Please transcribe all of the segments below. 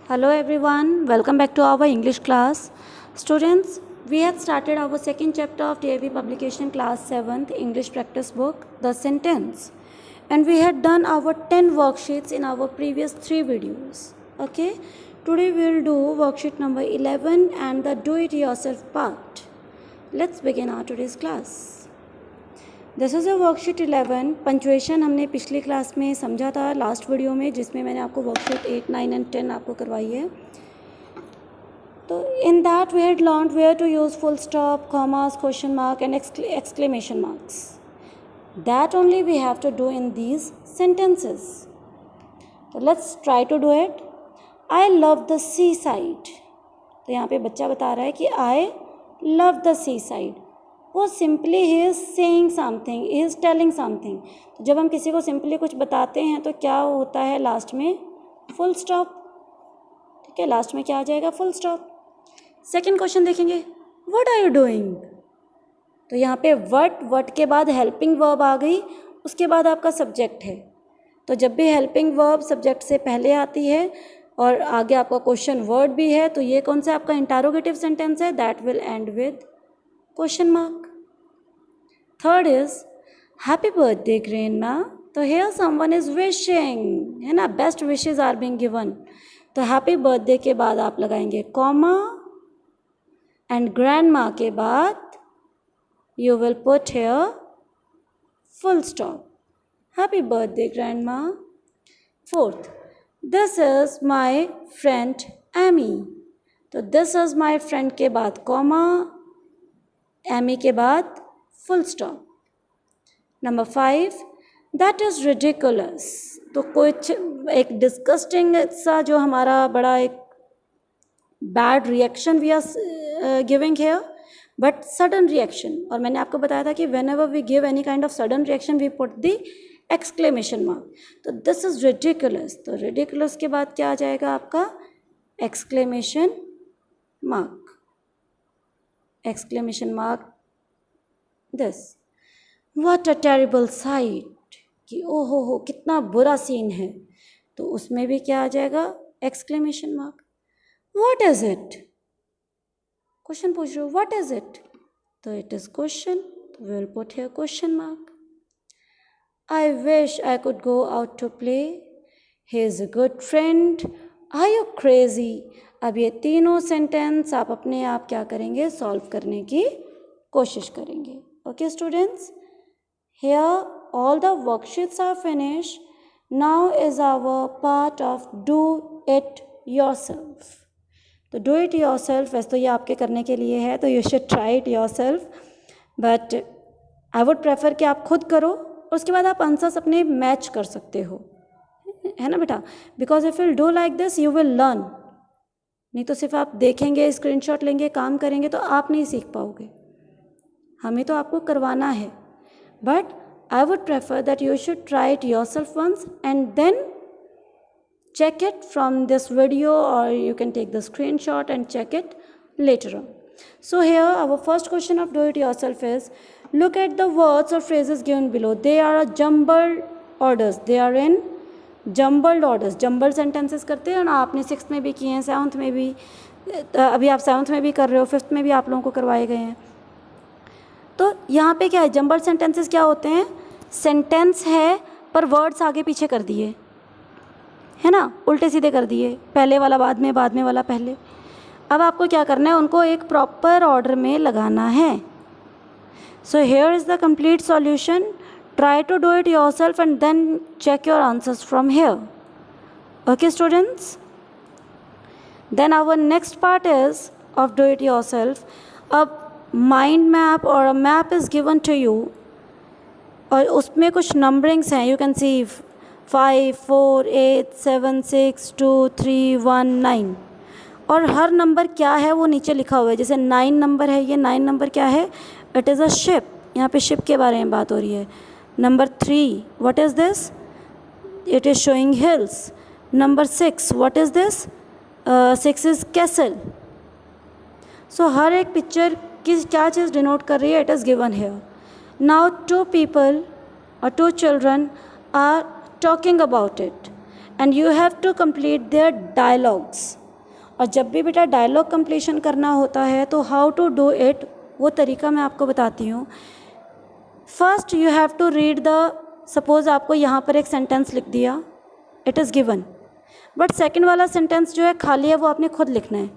Hello everyone, welcome back to our English class. Students, we had started our second chapter of DAV publication class 7th English practice book, The Sentence. And we had done our 10 worksheets in our previous 3 videos. Okay, today we will do worksheet number 11 and the do it yourself part. Let's begin our today's class. This is a worksheet 11. Punctuation हमने पिछली class में समझा था last video में, जिसमें मैंने आपको worksheet 8, 9 and 10 आपको करवाई है. तो in that we had learn where to use full stop, commas, question mark and exclamation marks. That only we have to do in these sentences. तो let's try to do it. I love the sea side. तो यहाँ पे बच्चा बता रहा है कि I love the sea side. वो simply he is saying something, he is telling something. तो जब हम किसी को सिंपली कुछ बताते हैं तो क्या होता है लास्ट में? Full stop. ठीक है, लास्ट में क्या आ जाएगा? Full stop. सेकंड क्वेश्चन देखेंगे, व्हाट आर यू डूइंग. तो यहाँ पे वट के बाद हेल्पिंग वर्ब आ गई, उसके बाद आपका सब्जेक्ट है. तो जब भी हेल्पिंग वर्ब सब्जेक्ट से पहले आती है और आगे आपका क्वेश्चन वर्ड भी है, तो ये कौन सा आपका इंटरोगेटिव सेंटेंस है? That will end with question mark. Third is happy birthday grandma. तो हियर समवन इज विशिंग, है ना, best wishes are being given. तो हैप्पी बर्थडे के बाद आप लगाएंगे कॉमा एंड ग्रैंडमा के बाद you will put here full stop. Happy birthday grandma. Fourth, this is my friend Amy. तो दिस इज माय फ्रेंड के बाद कॉमा, एमी के बाद full stop. Number 5, that is ridiculous. तो कुछ एक डिस्गस्टिंग सा जो हमारा बड़ा एक bad reaction we are giving here, but sudden reaction. और मैंने आपको बताया था कि whenever we give any kind of sudden reaction we put the exclamation mark. तो दिस इज़ रिडिकुलस. तो रिडिकुलस के बाद क्या आ जाएगा आपका? Exclamation mark. Exclamation mark this. What a terrible sight. कि ओ हो कितना बुरा सीन है. तो उसमें भी क्या आ जाएगा? Exclamation mark. What is it. Question पूछ रहे हो, व्हाट इज इट. तो इट इज क्वेश्चन, तो we will put here question mark. I wish I could go out to play. He is a good friend. Are you crazy. अब ये तीनों sentence आप अपने आप क्या करेंगे? सॉल्व करने की कोशिश करेंगे. Okay students, here all the worksheets are finished. Now is our part of do it yourself. तो do it yourself वैसे तो ये आपके करने के लिए है, तो you should try it yourself, but I would prefer कि आप खुद करो और उसके बाद आप आंसर्स अपने मैच कर सकते हो, है ना बेटा. Because if you do like this you will learn. नहीं तो सिर्फ आप देखेंगे, स्क्रीनशॉट लेंगे, काम करेंगे तो आप नहीं सीख पाओगे. हमें तो आपको करवाना है, but I would prefer that you should try it yourself once and then check it from this video, or you can take the screenshot and check it later on. So here our first question of do it yourself is, look at the words or phrases given below. They are a jumbled orders. They are in jumbled orders. jumbled sentences करते हैं ना, आपने 6th में भी किए हैं, 7th में भी, अभी आप 7th में भी कर रहे हो, 5th में भी आप लोगों को करवाए गए हैं. तो यहाँ पे क्या है? जंबल सेंटेंसेस क्या होते हैं? सेंटेंस है पर वर्ड्स आगे पीछे कर दिए, है ना, उल्टे सीधे कर दिए, पहले वाला बाद में वाला पहले. अब आपको क्या करना है? उनको एक प्रॉपर ऑर्डर में लगाना है. So here is the complete solution. Try to do it yourself and then check your answers from here. Okay students, then our next part is of do it yourself. अब mind map और map is given to you, और उसमें कुछ numberings हैं. You can see 5, 4, 8, 7, 6, 2, 3, 1, 9. और हर number क्या है वो नीचे लिखा हुआ है. जैसे 9 नंबर है, ये 9 नंबर क्या है? It is a ship. यहाँ पे शिप के बारे में बात हो रही है. Number 3, what is this? It is showing hills. Number 6, what is this? 6 is castle. So हर एक पिक्चर किस क्या चीज़ डिनोट कर रही है? It is given here. Now 2 people or 2 children are talking about it, and you have to complete their dialogues. और जब भी बेटा डायलॉग कंप्लीशन करना होता है तो हाउ टू डू इट, वो तरीका मैं आपको बताती हूँ. First you have to read the, suppose आपको यहाँ पर एक सेंटेंस लिख दिया, it is given, but second वाला सेंटेंस जो है खाली है, वो आपने खुद लिखना है,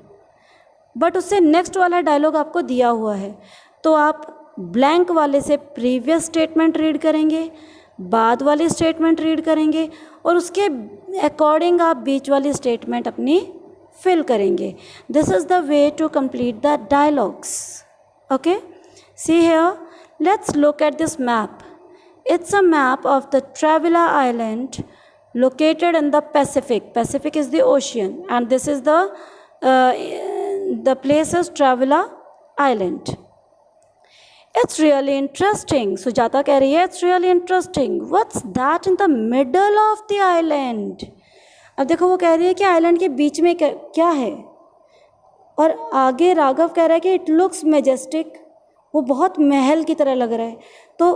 बट उससे नेक्स्ट वाला डायलॉग आपको दिया हुआ है. तो आप ब्लैंक वाले से प्रीवियस स्टेटमेंट रीड करेंगे, बाद वाली स्टेटमेंट रीड करेंगे, और उसके अकॉर्डिंग आप बीच वाली स्टेटमेंट अपनी फिल करेंगे. This is the way to complete the dialogues. Okay, see here, let's look at this map. It's a map of the Travella Island located in the Pacific. Pacific is the ocean, and this is the place is Travella Island. It's really interesting. Sujata कह रही है it's really interesting. What's that in the middle of the island? अब देखो वो कह रही है कि आइलैंड के बीच में क्या है, और आगे राघव कह रहा है कि इट लुक्स मैजेस्टिक, वो बहुत महल की तरह लग रहा है. तो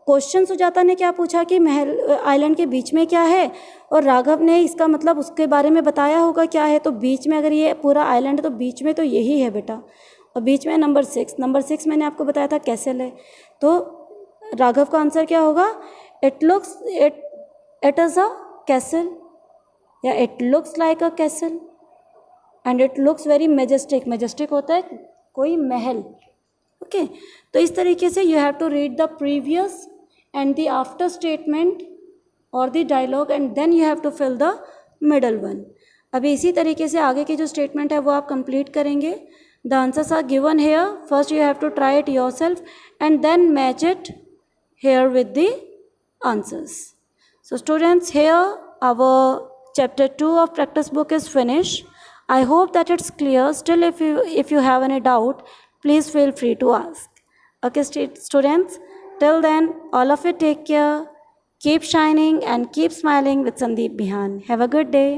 क्वेश्चन सुजाता ने क्या पूछा कि महल आइलैंड के बीच में क्या है, और राघव ने इसका मतलब उसके बारे में बताया होगा क्या है. तो बीच में अगर ये पूरा आइलैंड है तो बीच में तो यही है बेटा, और बीच में नंबर 6 मैंने आपको बताया था कैसल है. तो राघव का आंसर क्या होगा, इट इज़ अ कैसल, या it looks like a castle, and it looks very majestic. Majestic होता है कोई महल. ओके, तो इस तरीके से you have to read the previous and the after statement और the dialogue, and then you have to fill the middle one. अभी इसी तरीके से आगे की जो स्टेटमेंट है वो आप कंप्लीट करेंगे. The answers are given here. First you have to try it yourself and then match it here with the answers. So students, here our chapter 2 of practice book is finished. I hope that it's clear. Still, if you have any doubt, please feel free to ask. Okay, students, till then, all of you take care, keep shining and keep smiling with Sandeep Bihan. Have a good day.